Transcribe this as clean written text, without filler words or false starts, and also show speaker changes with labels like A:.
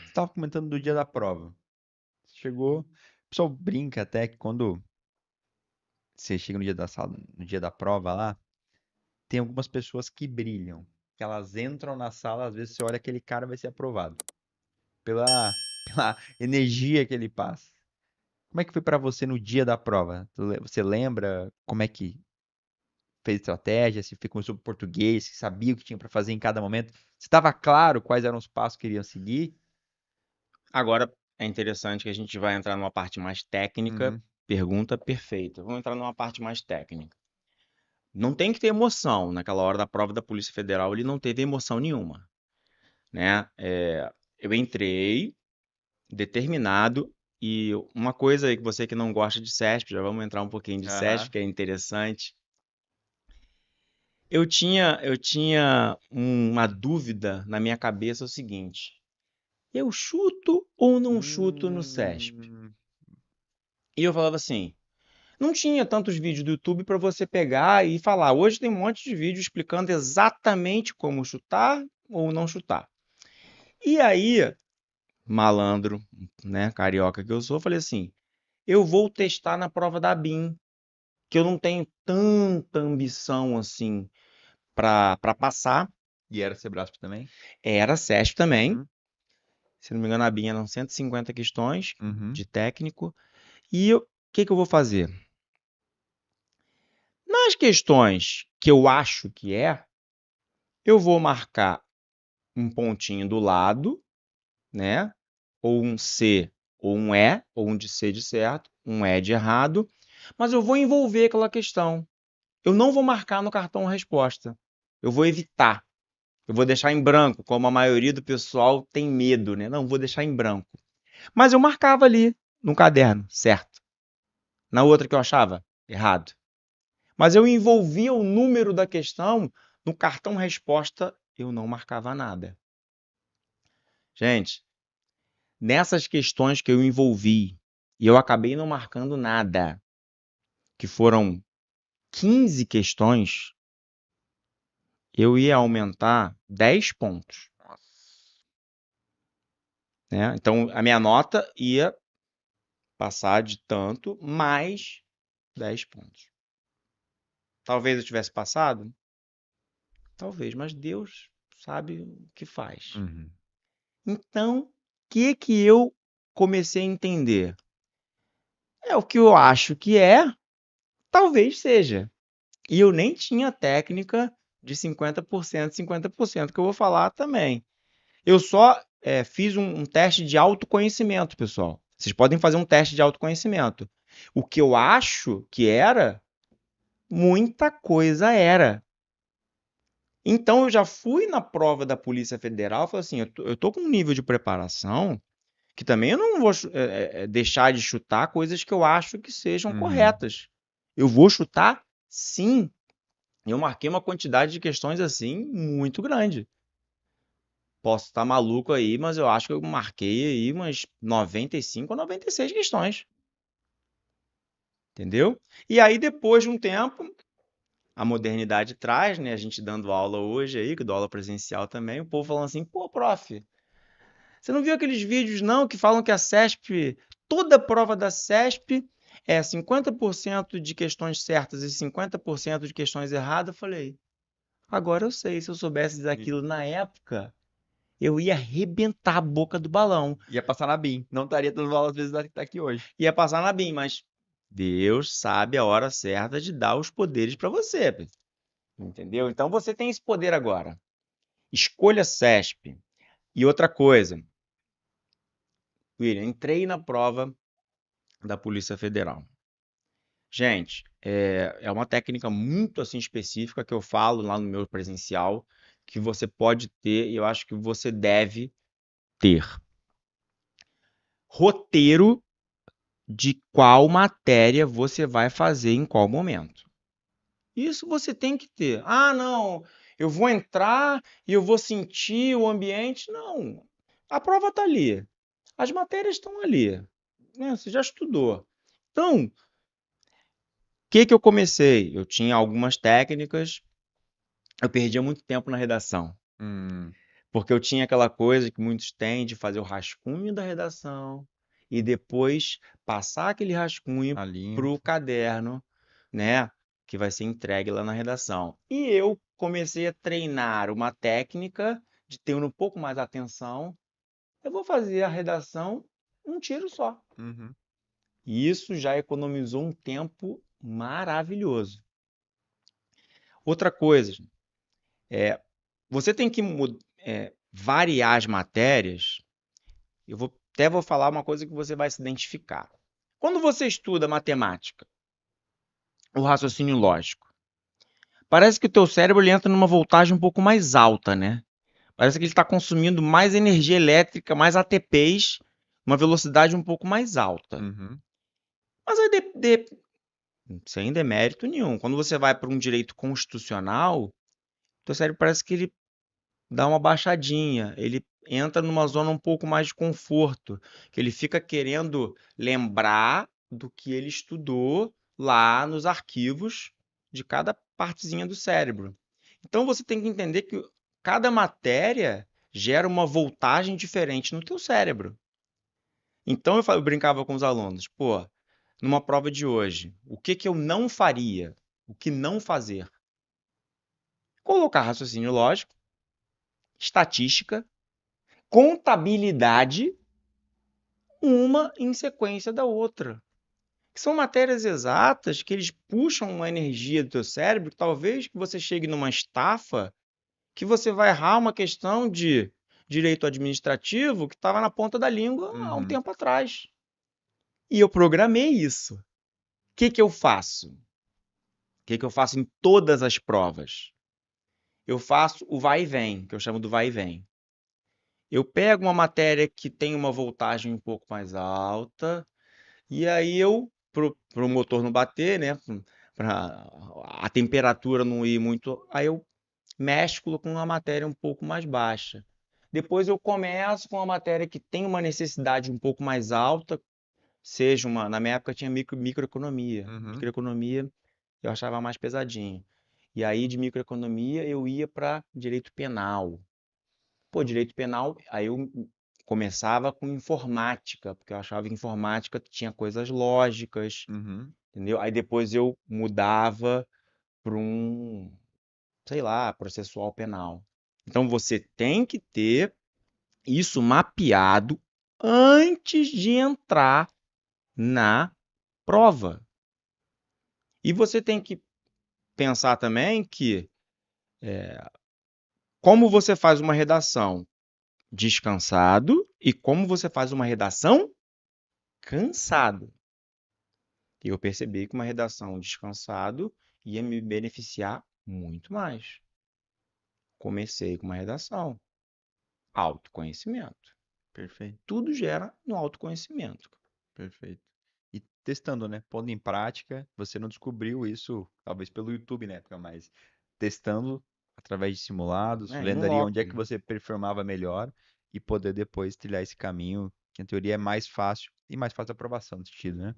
A: Você estava comentando do dia da prova. Chegou. O pessoal brinca até que quando você chega no dia da sala, no dia da prova lá, tem algumas pessoas que brilham. Que elas entram na sala, às vezes você olha aquele cara vai ser aprovado. Pela energia que ele passa. Como é que foi pra você no dia da prova? Você lembra como é que fez estratégia? Se ficou sobre português, se sabia o que tinha pra fazer em cada momento? Se estava claro quais eram os passos que iriam seguir?
B: Agora é interessante que a gente vai entrar numa parte mais técnica.
A: Uhum,
B: Pergunta perfeita. Vamos entrar numa parte mais técnica. Não tem que ter emoção. Naquela hora da prova da Polícia Federal, ele não teve emoção nenhuma, né? Eu entrei determinado e uma coisa aí que você que não gosta de CESP, já vamos entrar um pouquinho de CESP,
A: aham.
B: que é interessante. Eu tinha uma dúvida na minha cabeça, é o seguinte: eu chuto ou não chuto no CESP?
A: Hum,
B: E eu falava assim, não tinha tantos vídeos do YouTube para você pegar e falar. Hoje tem um monte de vídeo explicando exatamente como chutar ou não chutar. E aí, malandro, né, carioca que eu sou, falei assim: eu vou testar na prova da BIM, que eu não tenho tanta ambição assim para passar.
A: e era Sebrasp também?
B: Era CESP também.
A: Uhum,
B: Se não me engano, a BIM eram 150 questões
A: uhum.
B: de técnico. E o que que eu vou fazer? Nas questões que eu acho que eu vou marcar um pontinho do lado, né? Ou um C ou um E, ou um de C de certo, um E de errado, mas eu vou envolver aquela questão. Eu não vou marcar no cartão resposta. Eu vou evitar. Eu vou deixar em branco, como a maioria do pessoal tem medo, né? Não, vou deixar em branco. Mas eu marcava ali no caderno, certo. Na outra que eu achava errado. Mas eu envolvia o número da questão no cartão resposta, eu não marcava nada. Gente, nessas questões que eu envolvi e eu acabei não marcando nada, que foram 15 questões, eu ia aumentar 10 pontos,
A: Nossa.
B: né? Então a minha nota ia passar de tanto mais 10 pontos. Talvez eu tivesse passado, talvez, mas Deus sabe o que faz.
A: Uhum.
B: Então, o que eu comecei a entender? É o que eu acho que talvez seja. E eu nem tinha técnica de 50%, 50% que eu vou falar também. Eu só fiz um teste de autoconhecimento, pessoal. Vocês podem fazer um teste de autoconhecimento. O que eu acho que muita coisa era. Então eu já fui na prova da Polícia Federal e falei assim, eu tô com um nível de preparação que também eu não vou deixar de chutar coisas que eu acho que sejam
A: Uhum.
B: corretas. Eu vou chutar sim. Eu marquei uma quantidade de questões assim muito grande. Posso estar maluco aí, mas eu acho que eu marquei aí umas 95 ou 96 questões, entendeu? E aí depois de um tempo, a modernidade traz, né, a gente dando aula hoje aí, que eu dou aula presencial também, o povo falando assim: "Pô, prof, você não viu aqueles vídeos não que falam que a CESP, toda prova da CESP é 50% de questões certas e 50% de questões erradas?" Eu falei: "Agora eu sei, se eu soubesse
A: E-
B: daquilo na época, eu ia arrebentar a boca do balão.
A: Ia passar na BIM. Não estaria dando aula às vezes tá aqui hoje.
B: Ia passar na BIM, mas Deus sabe a hora certa de dar os poderes para você, entendeu? Então você tem esse poder agora. Escolha CESP. E outra coisa, William, entrei na prova da Polícia Federal. Gente, é uma técnica muito assim específica que eu falo lá no meu presencial, que você pode ter e eu acho que você deve ter. Roteiro de qual matéria você vai fazer em qual momento. Isso você tem que ter. Ah, não, eu vou entrar e eu vou sentir o ambiente. Não. A prova está ali. As matérias estão ali. Né? Você já estudou. Então, o que que eu comecei? Eu tinha algumas técnicas, eu perdia muito tempo na redação.
A: Hum.
B: Porque eu tinha aquela coisa que muitos têm de fazer o rascunho da redação e depois passar aquele rascunho
A: A
B: para o
A: limpo.
B: caderno, né? Que vai ser entregue lá na redação. E eu comecei a treinar uma técnica de ter um pouco mais atenção. Eu vou fazer a redação um tiro só.
A: Uhum.
B: E isso já economizou um tempo maravilhoso. Outra coisa, você tem que variar as matérias. Até vou falar uma coisa que você vai se identificar. Quando você estuda matemática, o raciocínio lógico, parece que o teu cérebro ele entra numa voltagem um pouco mais alta, né? Parece que ele está consumindo mais energia elétrica, mais ATPs, uma velocidade um pouco mais alta.
A: Uhum.
B: Mas aí, sem demérito nenhum, quando você vai para um direito constitucional, teu cérebro parece que ele dá uma baixadinha, ele entra numa zona um pouco mais de conforto, que ele fica querendo lembrar do que ele estudou lá nos arquivos de cada partezinha do cérebro. Então você tem que entender que cada matéria gera uma voltagem diferente no teu cérebro. Então eu brincava com os alunos, pô, numa prova de hoje, o que que eu não faria? O que não fazer? Colocar raciocínio lógico, estatística, contabilidade, uma em sequência da outra. São matérias exatas que eles puxam uma energia do teu cérebro, que talvez que você chegue numa estafa, que você vai errar uma questão de direito administrativo que estava na ponta da língua há um
A: Uhum.
B: tempo atrás. E eu programei isso. O que que eu faço? O que que eu faço em todas as provas? Eu faço o vai e vem, que eu chamo do vai e vem. Eu pego uma matéria que tem uma voltagem um pouco mais alta, e aí eu, pro motor não bater, né? Para a temperatura não ir muito, aí eu mesclo com uma matéria um pouco mais baixa. Depois eu começo com uma matéria que tem uma necessidade um pouco mais alta, seja uma, na minha época tinha microeconomia.
A: Uhum.
B: Microeconomia eu achava mais pesadinho. E aí de microeconomia eu ia para direito penal. Pô, direito penal, aí eu começava com informática, porque eu achava que informática tinha coisas lógicas,
A: Uhum.
B: entendeu? Aí depois eu mudava para um, sei lá, processual penal. Então você tem que ter isso mapeado antes de entrar na prova. E você tem que pensar também que como você faz uma redação descansado e como você faz uma redação cansado. E eu percebi que uma redação descansado ia me beneficiar muito mais. Comecei com uma redação, autoconhecimento.
A: Perfeito,
B: Tudo gera no autoconhecimento.
A: perfeito. E testando, né? Pondo em prática, você não descobriu isso, talvez pelo YouTube na época, mas testando através de simulados,
B: Né?
A: vendo
B: Em
A: ali onde é
B: loco.
A: que você performava melhor e poder depois trilhar esse caminho, que em teoria é mais fácil e mais fácil a aprovação nesse sentido, né?